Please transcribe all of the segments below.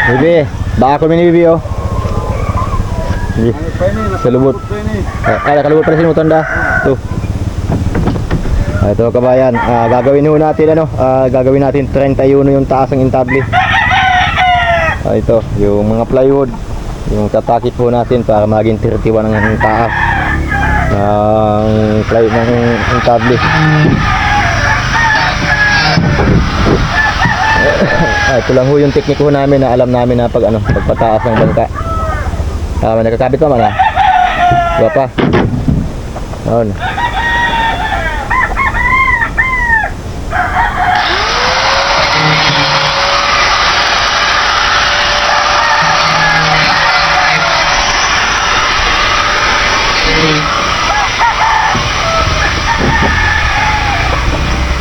Bibi, baka ko mini bibi oh. Bibi. Sa lubot. Kala kalubot pala sinutan da. Ito. Ito kabayan, gagawin ho natin ano, gagawin natin 31 yung taas ng intable. Ito, yung mga plywood, yung tatakip po natin para maging 31 ang taas ng plywood ng intable. Ito lang ho yung teknik ho namin na alam namin na pagpataas ng bangka. May nakakabit pa man ha? Diba pa? Ayun.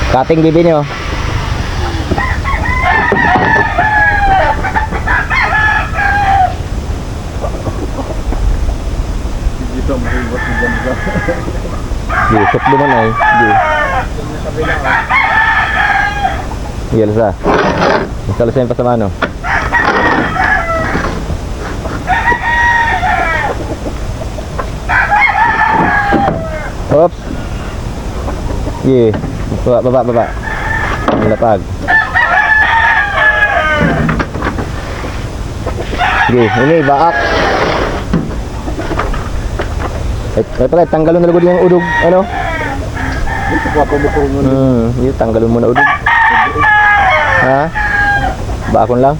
Cutting bibi niyo. Dito mahirap ng bangka. Di, sok naman ay. Di. Iya sa. Instalasin pa sa mano. Oops. Ye. Baba. Lapag. Sige, ini baak. Pala tanggalon na lugod yung udog, ano? Ito pa pabukong mo. Iya tanggalon mo na udog. Ha? Baakon lang.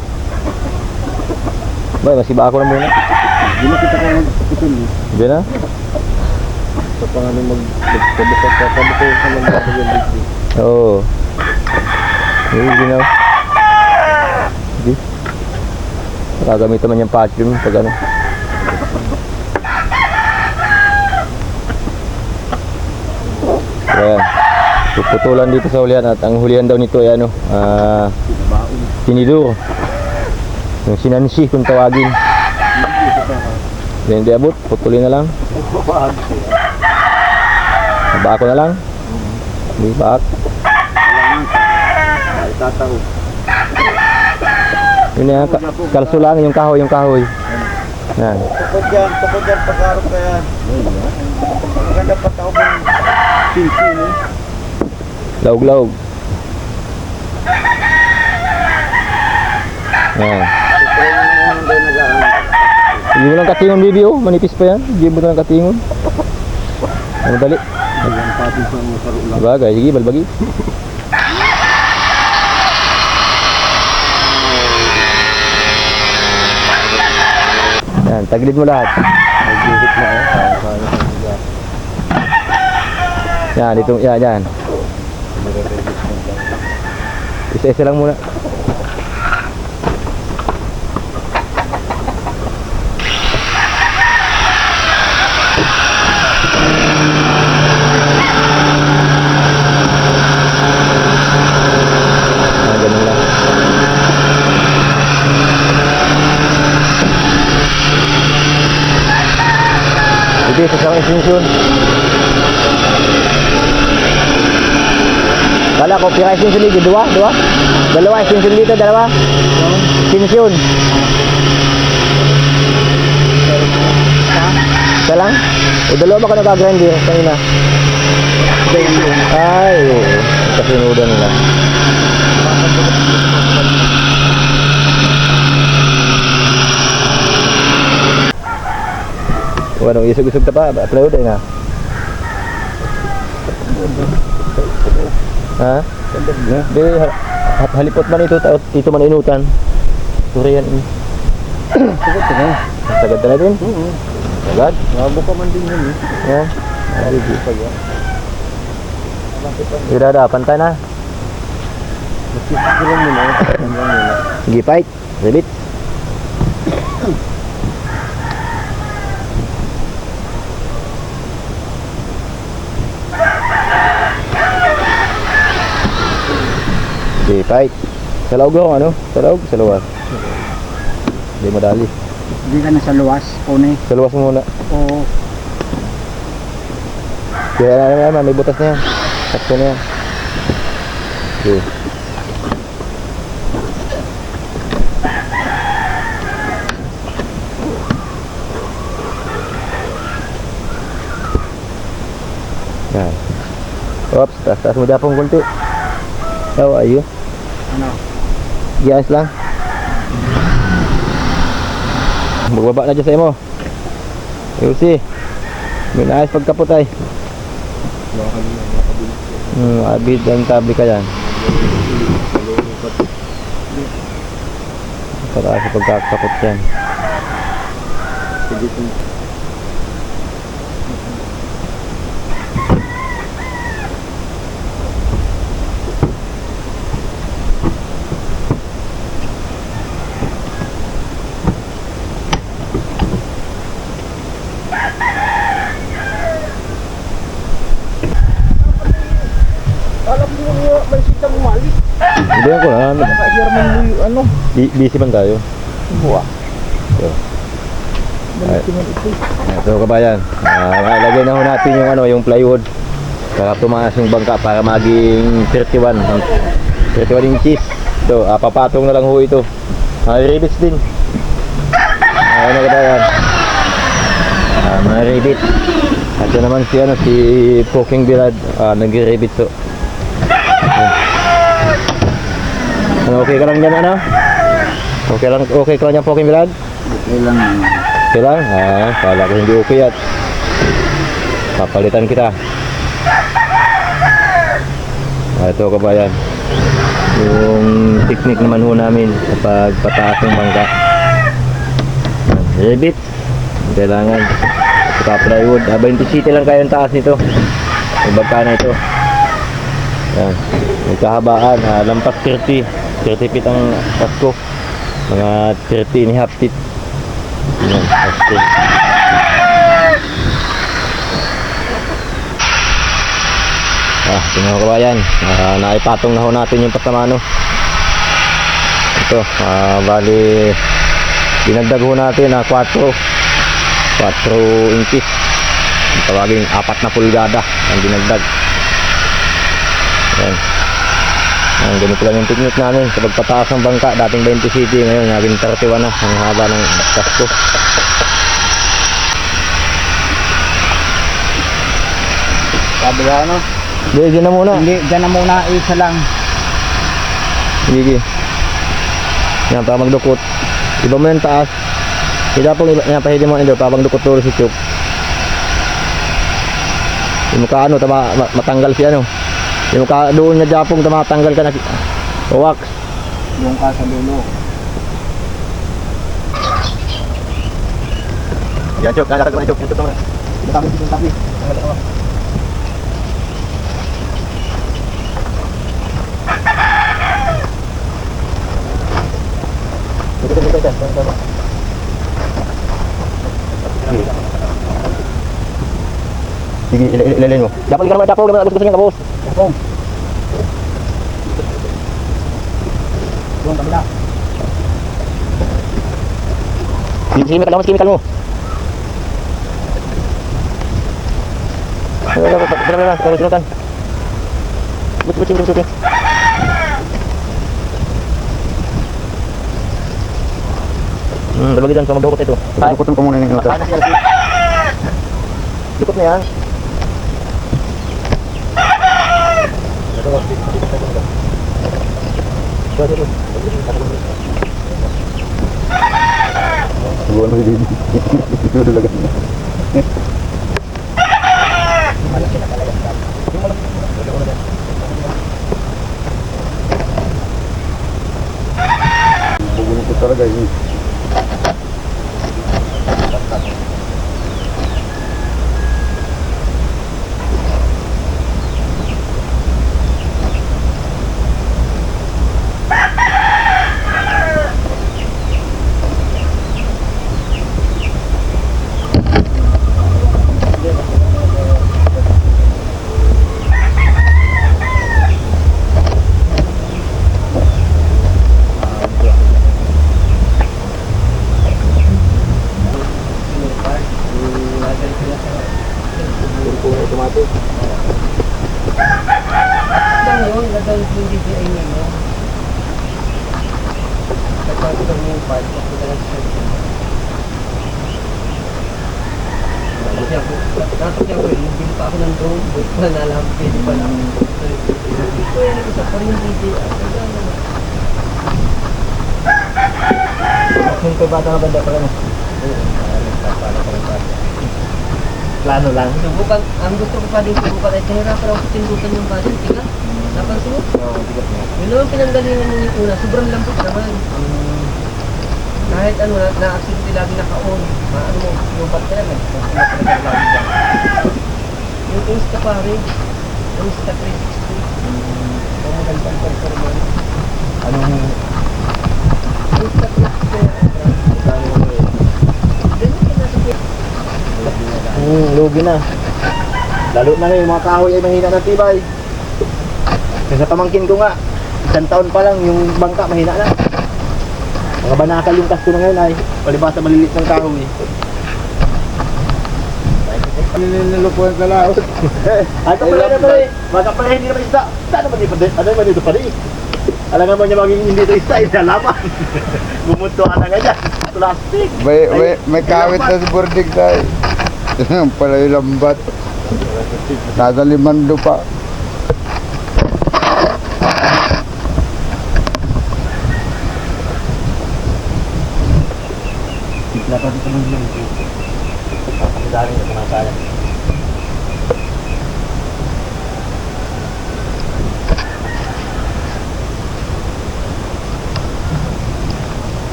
Bay, masih baakon na muna. Hindi na kita kang magpipin. Hindi na? Sa pangalan magpabukong sa mga dito. Oo. Ginaw. Hindi. Gagamit naman yung vacuum pag ano. Ayan. Puputulan dito sa hulihan at ang hulihan daw nito ay ano, tinidor. Yung sinansi kung tawagin. Hindi abot, putulin na lang. Baak ko na lang. Hindi baak. Tataw. Yun yan, kalso lang yung kahoy. Yan. Tukod yan pagkarap ka yan. Maganda pa tao mo. Pinsin eh. Laog. Yan. Hindi mo lang katingon bibi oh, manipis pa yan. Hindi mo lang katingon. Ano dali? Ayan pati sa mga saro lang. Bagay, sige balbagi. Yan, tagilid mo lahat. Nag-ihit na eh. Yan, itong, yan. Isa-isa lang muna. Ganun lang. Ito, sa extension. Wala ko, pira extension dito, dua? Dalawa extension dito, dalawa? Extension. Isa lang? O dalawa ba ka nag-grinder kanina? Ay, oo. Kasinudan nila. Ano, isog-isog na pa? Upload eh na. Ha? Di, halipot man ito man inutan. Turian ini. Sagad ka na. Sagad na din? Sagad? Mabuka man din yun eh. Yan. Hindi pa yan. Irada, pantay na. Magkisikiran mo na. Sige, fight. Relit. Sige, fight. Sa laog ako, ano? Sa laog, sa luwas. Hindi madali. Hindi ka na sa luwas, Pone. Sa luwas muna. Oo. Kaya naman, may butas na yan. Sakto na yan. Okay. Oops, taas mo dyan pong kunti. How are you? Ano? Gias lang. Magbaba na dyan sa imo. You see. May naayos pagkapot ay. Abid ang tabi ka yan. Para sa pagkakapot yan. Alam mo may sitang umalis. Hindi ko na. Nakahirap mo yung ano. Busy man tayo. Buwa. So, Balik naman ito. so kabayan, lagay na ho natin yung ano, yung plywood para tumaas yung bangka para maging 31 inches. So, papatong na lang ho ito. Rivets din. Ano kabayan? Mga rivets. At yun naman si ano, si Poking Bilad, nag-rivets so. Ano, okay ka lang dyan ano? Okay ka lang dyan Poking Bilad? Okay lang. Okay lang? Kala ko hindi okay at papalitan kita. Ito kabayan, yung technique naman ho namin kapag pataas ng bangka. Rivet kailangan saka plywood. 20 city lang kayo ang taas nito, yung bangka na ito. Yan. May kahabaan, lampas 30 feet ang pasko, mga 30 and a half feet. Yan, pasko. Ito mga kabayan, naipatong na ho natin yung pasamano. Ito, bali dinagdag ho natin 4 inches. Tawagin 4 na pulgada ang dinagdag. Yan. Ganito lang yung technique namin sa pagpataas ng bangka. Dating 20 cm, ngayon naging 31 na ang haba ng pasko. Sabi ka ano? Dyan na muna. Hindi, dyan na muna. Isa lang. Sige. Yan, para magdukot. Iba mo yung taas. Hindi pong iba. Yan, pahidi mo ito. Para magdukot tulo si Chuk. Yung mukha ano, matanggal si ano. Yung mukha doon niya Japong, matanggal ka na si wax. Yung ka sa dulo. Yan, Chuk. Nakakag mo na, Chuk. Yan, Chuk naman. Yung tabi. Sige, ilalin mo. Dapat ka naman Japong, gusto niya ka, boss. Japong. Yung kabila. Sige, mas chemical mo. Sinutan. Buti. Dalawagi dyan sa magdukot ito. Dukutin ko muna yung ito. Dukot na yan. Siguro na hindi. Siguro talaga. Bugulong ko talaga yun. ako ng drone, buti pa nalang, pwede pa lang. Ito yung isa pa rin video. Yung kay bata na banda pala no? Plano lang. Subukan, ang gusto ko pa din subukan ay kahirapan ako pindutan yung body, tiga. Napansin mo? Oo, bigat mo. Yun naman pinanggalingan yung una, sobrang lambot naman. Kahit ano, na-accident lagi naka-on. Maano mo, yung battery lang. Yung Insta pa rin. Insta 360. Ang magandang performance. Anong Insta 360. lugi na. Lalo na ngayon, mga kahoy ay mahina ng tibay. Kasi sa pamangkin ko nga, 1 taon pa lang yung bangka mahina na. Mga banakal yung kasko na ngayon ay palibasa malilit ng kahoy. Nilulukuhan sa laot. Ay, ito pala na pala eh. Mga pala hindi naman isda. Saan naman dito? Ano naman dito pala eh? Alam mo niya maging hindi ito isda, ilalaman. Bumuntuhan na nga dyan. Plastic. May kawit na si Bordig tayo. Yan pala yung lambat. Nasa 5 pa. Dapat dito mo yung kasi dali na kumakala.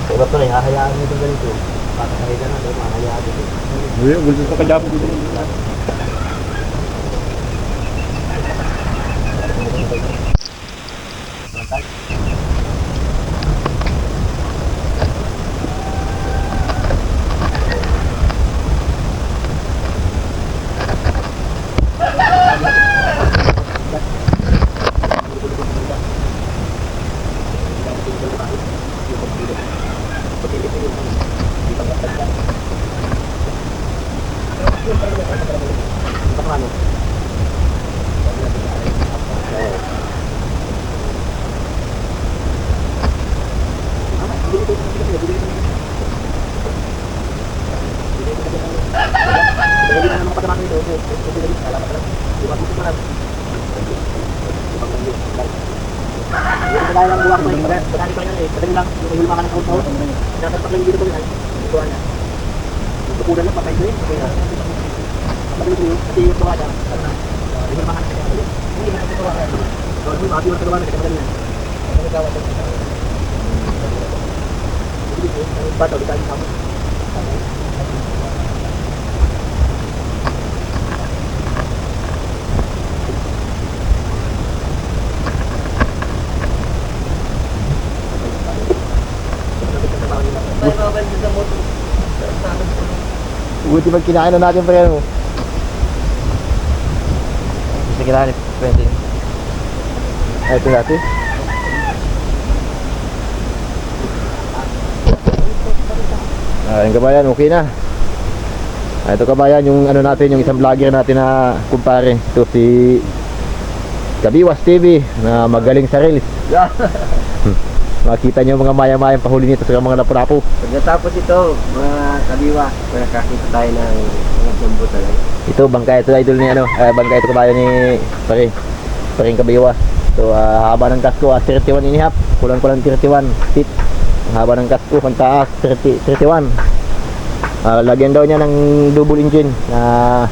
Diba ito rin, hahayaan nito ganito. Pakakahiga na, diba? Hahayaan dito. Uy, gusto sa kadapot dito. Buti pag kinain na natin pa yan. Gusto kinain, pwede. Ay, ito natin. Yung kabayan, okay na. Ito kabayan, yung ano natin, yung isang vlogger natin na kumpare. Ito si Kabiwas TV na magaling sa reels. Makita nyo mga maya-mayang pahuli nito sa mga lapu-lapu. Pagkatapos ito, mga kabiwa, makakita tayo ng mga bumbo talaga. Ito, bangka ito idol ni ano, bangka ito kabayan ni Paring Kabiwa. So, haba ng kasko, 31 and a half. Kulang-kulang 31 feet. Haba ng kasko, pantaas, 31. Lagyan daw niya ng double engine na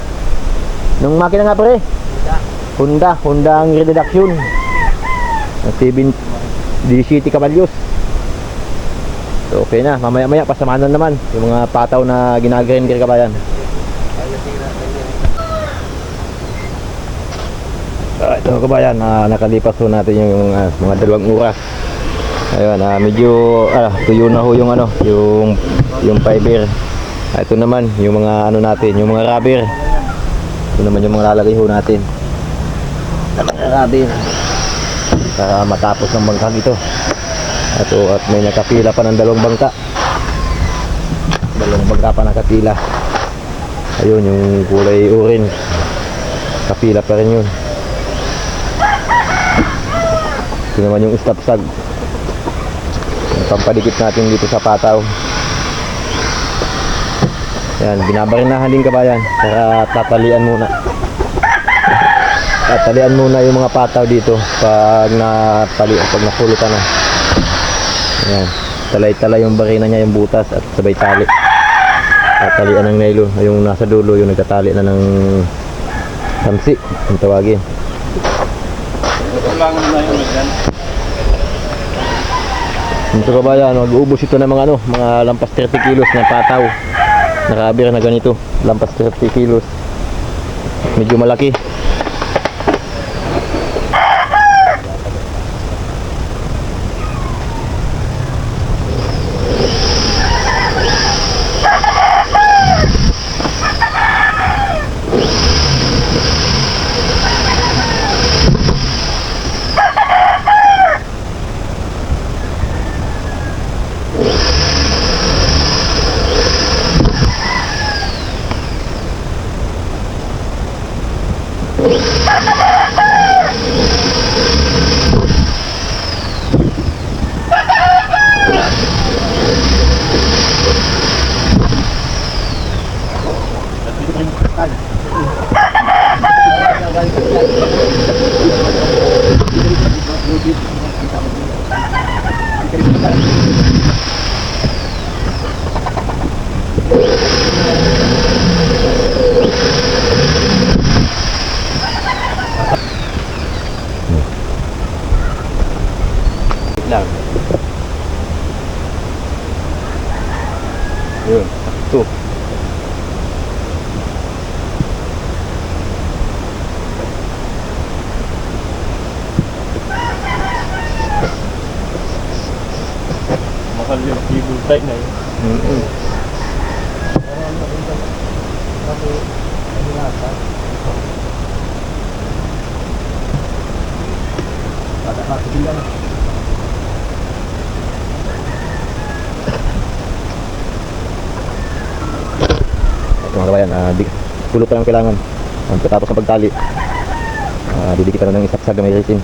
nung makina nga pare. Honda ang reduction. 17 kabalyos. So okay na, mamaya-maya pasamahan na naman yung mga pataw na ginagrinder kabayan. Ito kabayan, nakalipas ho natin yung mga 2 oras. Ayun, medyo tuyo na ho yung ano, yung fiber. Ito naman yung mga ano natin, yung mga rubber. Ito naman yung mga lalagay ho natin. Mga rubber. Para matapos ng bangkang ito. At may nakapila pa ng 2 bangka. 2 bangka pa nakapila. Ayun yung kulay orange. Kapila pa rin yun. Ito naman yung stop sag. Yung pampadikit natin dito sa pataw. Yan, binabarinahan din kabayan para tatalian muna. Tatalian muna yung mga pataw dito pag napulot ka na. Ayan. Talay-talay yung barina niya, yung butas at sabay tali. Tatalian ng nylon. Yung nasa dulo, yung nagtatali na ng samsi, yung tawagin. Kulangan na yun yan. Ito kabayan, mag-uubos ito ng mga mga lampas 30 kilos na pataw. Nakabir na ganito, lampas 30 kilos. Medyo malaki. Lang. Yun, ito. Mahal yung cable tie na yun. Mga kabayan, pulot pa lang kailangan. Pagkatapos ng pagtali, didikit na ng isaksag na may resin.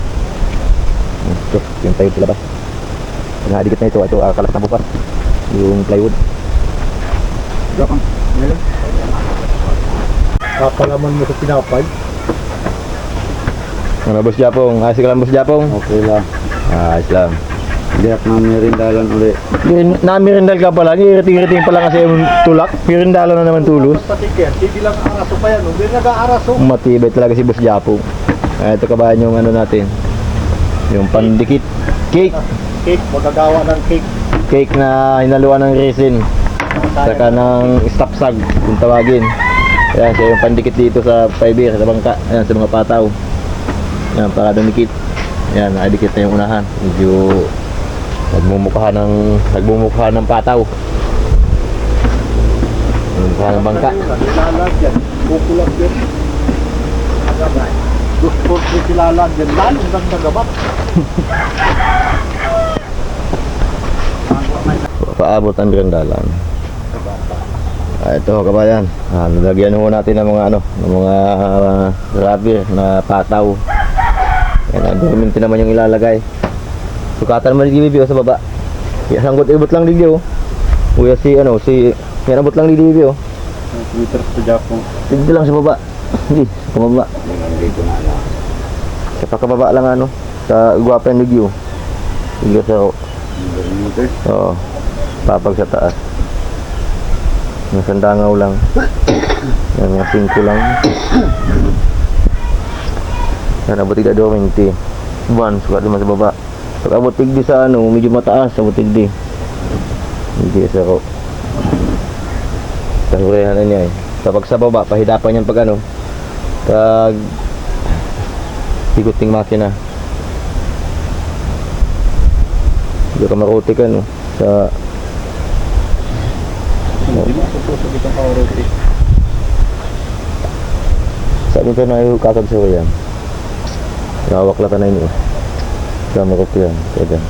Ito, yung plywood sa labas. Pag nakadikit na ito, kalas na bukas. Yung plywood. Kapalaman mo sa pinapay. Mga Boss Japong, ayos ka lang Boss Japong? Okay lang. Ayos lang. Hindi ako mamirindalan ulit. Namirindal ka pala, ngiriting-ngiriting pala kasi yung tulak. Mirindala na naman tulos. Patikin, hindi lang araso pa yan. Hindi nag-aaraso. Matibay talaga si Boss Japong. Ito kabayan yung natin. Yung pandikit cake. Cake, magagawa ng cake. Cake na hinaluan ng resin. Saka ng stopsag, kung tawagin. Ayan, siya yung pandikit dito sa fiber, sa bangka. Ayan, sa mga pataw. Ayan, para dumikit. Ayan, nakadikit na yung unahan. Medyo nagmumukha ng pataw. Nagmumukha ng bangka. Nilalagyan, kukulang din. Gusto ko silalagyan, lalong ganda gabat. Paabot ang grandalan. Ito kabayan, nalagyan ho natin ng mga ng mga rubber na pataw. Yan, durminti naman yung ilalagay. Sukatan naman di bibyo sa baba. Sanggot ibot lang digyo. Kuya yan abot lang digyo. Twitter sa Japong. Digyo lang sa baba. Hindi, sa baba. Dito na lang. Sa pakababa lang sa guwapen digyo. Digyo sa oo. Papag sa taas. Yung sandangaw lang. Yan, mga 5 lang. Yan, abutig na 20. Buwan, sukat naman sa baba. Pag abutig di sa medyo mataas, abutig di. Hindi sa ko. Kahurehan na niya eh. Kapag sa baba, pahidapan yan pag pag ikuting makina. Hindi ka maruti ka sa Hindi mo susubok itong kauroti. sabi ko na yung kakagsawa yan. Nawak lang ka na yun. Sama ko yan. Kaya dyan.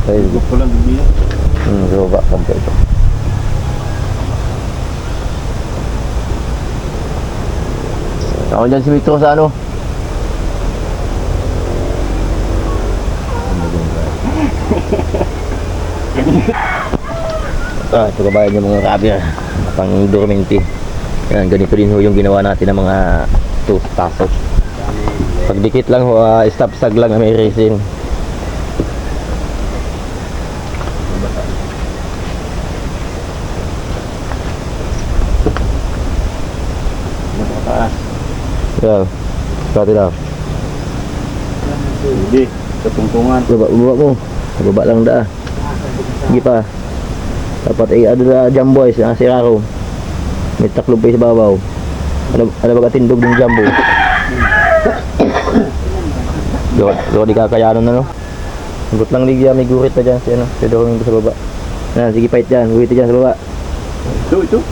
Ay, gusto ko lang dumiya. Sa baba. Kampo ito. Ako dyan si Mitro sa Ito kabayan yung mga kabir. Pang dorminti. Yan, ganito din ho yung ginawa natin ng mga taso. Pagdikit lang ho, stop sag lang na may resin. Yan. Kati lang. Hindi, sa tungtungan. Baba mo. Baba lang daa. Sige pa. Dapat ano na jumbo boys, si Raro. May taklob pa sa babaw. Ano ba katindog ng jumbo? Dito di kakayanon na no. Sagot lang ligya, may gurit na dyan si ano, si Dorminto sa baba. Yan, sige fight dyan, gurit dyan sa baba. Ito.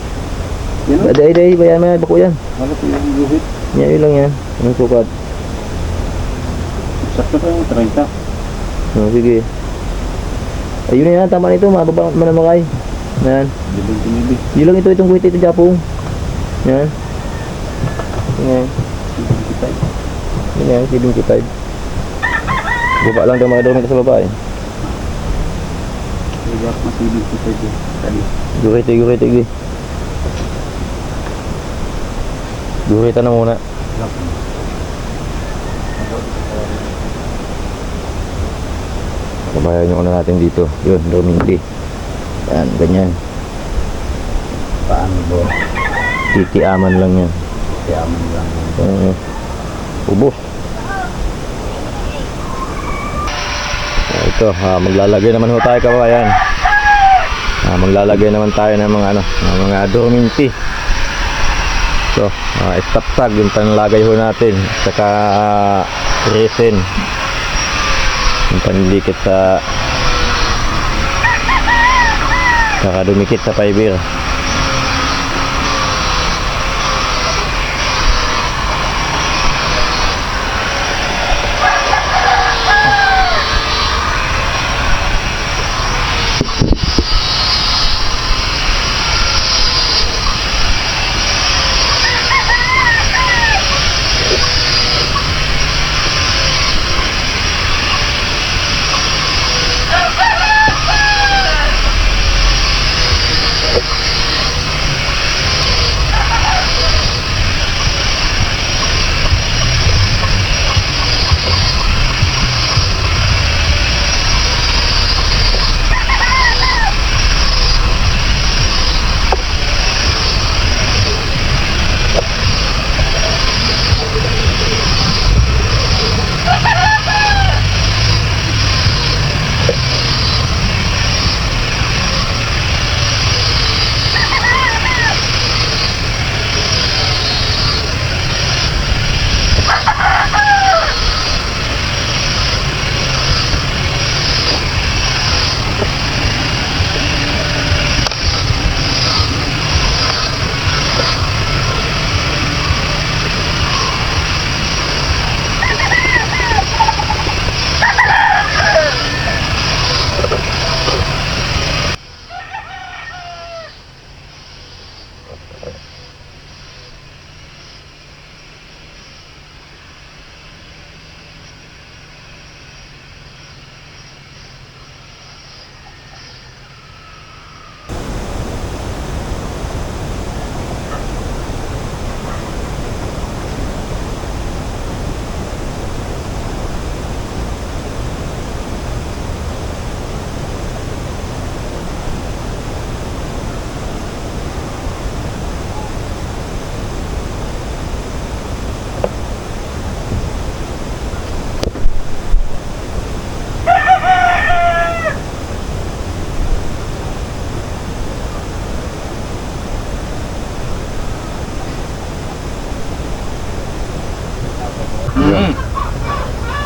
Yan o. Day, bayan mo yan, bako yan. Ano po yung guhit? Yan, yun lang yan. Anong sukat? Sakto pa yung 30. Sige. Ayun na yan, tama na ito, mababa manamakay. Yan. Libig. Yun lang itong guhit ito, Japong. Yan. Yan. Yan, 75. Baba lang daw mga Dorminto sa baba eh. Ligat mas libig ko pwede. Gurit. Guritan na muna. Kabayan yung ano natin dito. Yun, Dorminti. Yan, ganyan. Paano ba? Titiaman lang yan. Yaman lang. Ubos. Ito, maglalagay naman ho tayo kabayan. Maglalagay naman tayo ng mga ng mga Dorminti. So, stop sag yung panlagay ho natin. Saka resin. Yung panlikit sa saka dumikit sa fiber.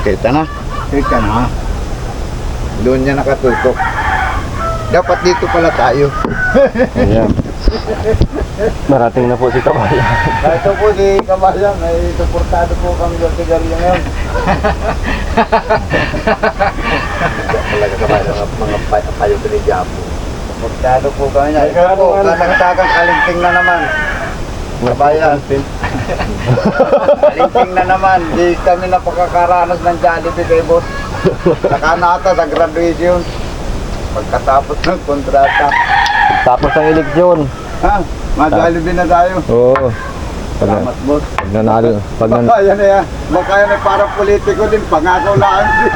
Kita na. Doon niya nakatutok. Dapat dito pala tayo. Ayan. Marating na po si Kabayan. Ito po si Kabayan, ay suportado po kami sa sigarilyo ngayon. Talaga Kabayan mga payo ni Japo. Suportado po kami na. Ito po, kanagtagang kalinting na naman. Kabayan. Kalinting na naman. Di kami napakakaranas ng Jollibee kay boss. Nakanata sa graduation. Pagkatapos ng kontrata. Tapos ang eleksyon. Ha? Madali din na tayo. Oo. Pag, Salamat, boss. pag nanalo, pag nan, Baka yan yan. Baka yan ay parang politiko din. Pangako lang din.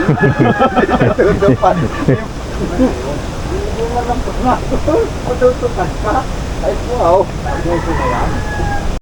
Tutupad. Hindi mo lang pangako. Matutupan ka. Ay, wow.